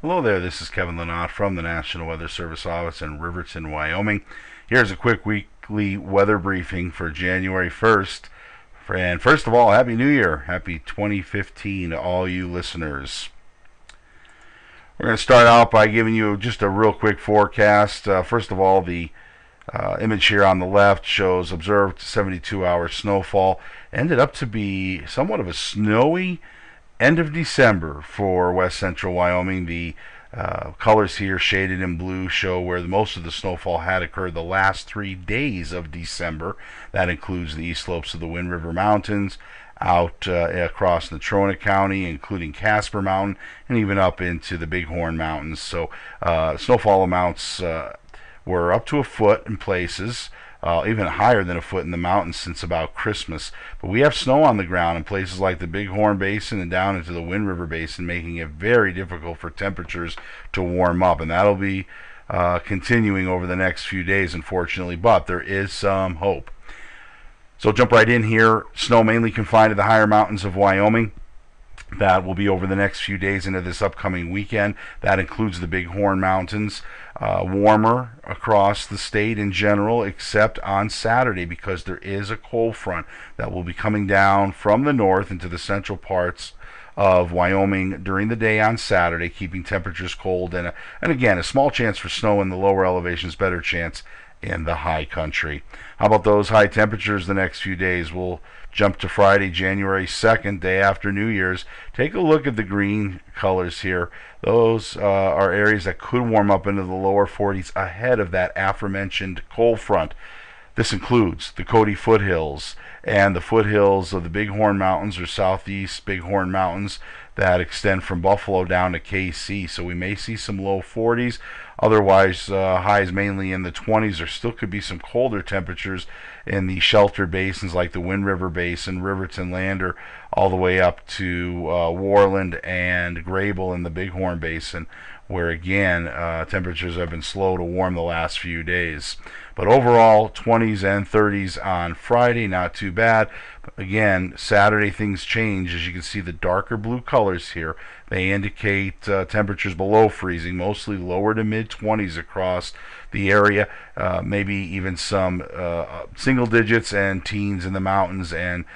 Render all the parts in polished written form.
Hello there, this is Kevin Lynott from the National Weather Service office in Riverton, Wyoming. Here's a quick weekly weather briefing for January 1st. And first of all, Happy New Year. Happy 2015 to all you listeners. We're going to start out by giving you just a real quick forecast. First of all, the image here on the left shows observed 72-hour snowfall. Ended up to be somewhat of a snowy end of December for west central Wyoming. The colors here shaded in blue show where most of the snowfall had occurred the last 3 days of December. That includes the east slopes of the Wind River Mountains, out across Natrona County, including Casper Mountain, and even up into the Bighorn Mountains. So snowfall amounts were up to a foot in places. Even higher than a foot in the mountains since about Christmas. But we have snow on the ground in places like the Bighorn Basin and down into the Wind River Basin, making it very difficult for temperatures to warm up. And that'll be continuing over the next few days, unfortunately. But there is some hope. So jump right in here. Snow mainly confined to the higher mountains of Wyoming. That will be over the next few days into this upcoming weekend. That includes the Bighorn Mountains. Warmer across the state in general, except on Saturday, because there is a cold front that will be coming down from the north into the central parts of Wyoming during the day on Saturday, keeping temperatures cold. And again, a small chance for snow in the lower elevations, better chance in the high country. How about those high temperatures the next few days? We'll jump to Friday, January 2nd, day after New Year's. Take a look at the green colors here. Those are areas that could warm up into the lower 40s ahead of that aforementioned cold front. This includes the Cody foothills and the foothills of the Bighorn Mountains or southeast Bighorn Mountains that extend from Buffalo down to KC. So we may see some low 40s. Otherwise, highs mainly in the 20s. There still could be some colder temperatures in the sheltered basins like the Wind River Basin, Riverton, Lander, all the way up to Worland and Grable in the Bighorn Basin, where again temperatures have been slow to warm the last few days. But overall, 20s and 30s on Friday, not too bad. Again, Saturday things change. As you can see, the darker blue colors here, they indicate temperatures below freezing, mostly lower to mid-20s across the area, maybe even some single digits and teens in the mountains and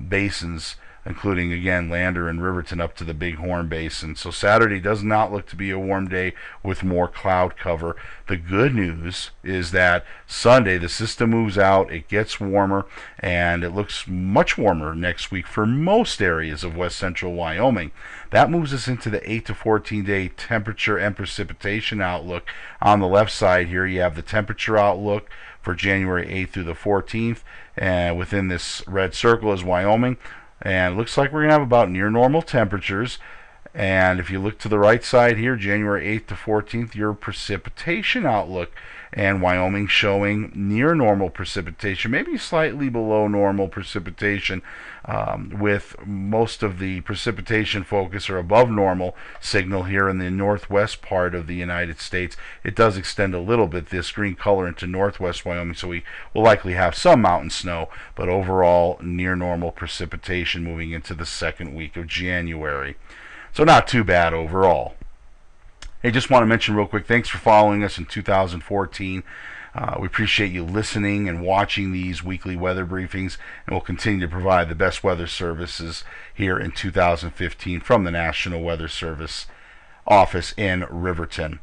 basins, including, again, Lander and Riverton up to the Bighorn Basin. So Saturday does not look to be a warm day with more cloud cover. The good news is that Sunday the system moves out, it gets warmer, and it looks much warmer next week for most areas of west central Wyoming. That moves us into the 8 to 14 day temperature and precipitation outlook. On the left side here you have the temperature outlook for January 8th through the 14th, and within this red circle is Wyoming. And it looks like we're going to have about near normal temperatures. And if you look to the right side here, January 8th to 14th, your precipitation outlook. And Wyoming showing near normal precipitation, maybe slightly below normal precipitation, with most of the precipitation focus or above normal signal here in the northwest part of the United States. It does extend a little bit, this green color, into northwest Wyoming, so we will likely have some mountain snow, but overall near normal precipitation moving into the second week of January. So not too bad overall. Hey, just want to mention real quick, thanks for following us in 2014. We appreciate you listening and watching these weekly weather briefings, and we'll continue to provide the best weather services here in 2015 from the National Weather Service office in Riverton.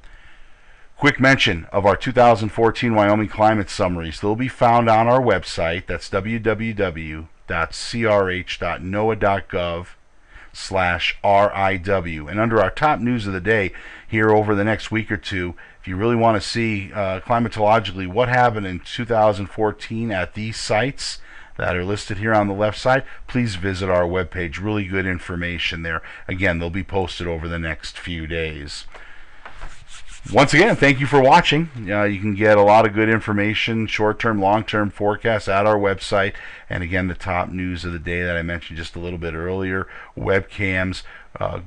Quick mention of our 2014 Wyoming climate summaries. They'll be found on our website. That's www.crh.noaa.gov/RIW. And under our top news of the day here over the next week or two, if you really want to see climatologically what happened in 2014 at these sites that are listed here on the left side, please visit our webpage. Really good information there. Again, they'll be posted over the next few days. Once again, thank you for watching. You can get a lot of good information, short-term, long-term forecasts at our website. And again, the top news of the day that I mentioned just a little bit earlier, webcams,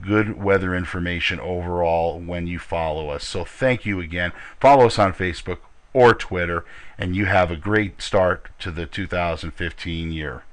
good weather information overall when you follow us. So thank you again. Follow us on Facebook or Twitter, and you have a great start to the 2015 year.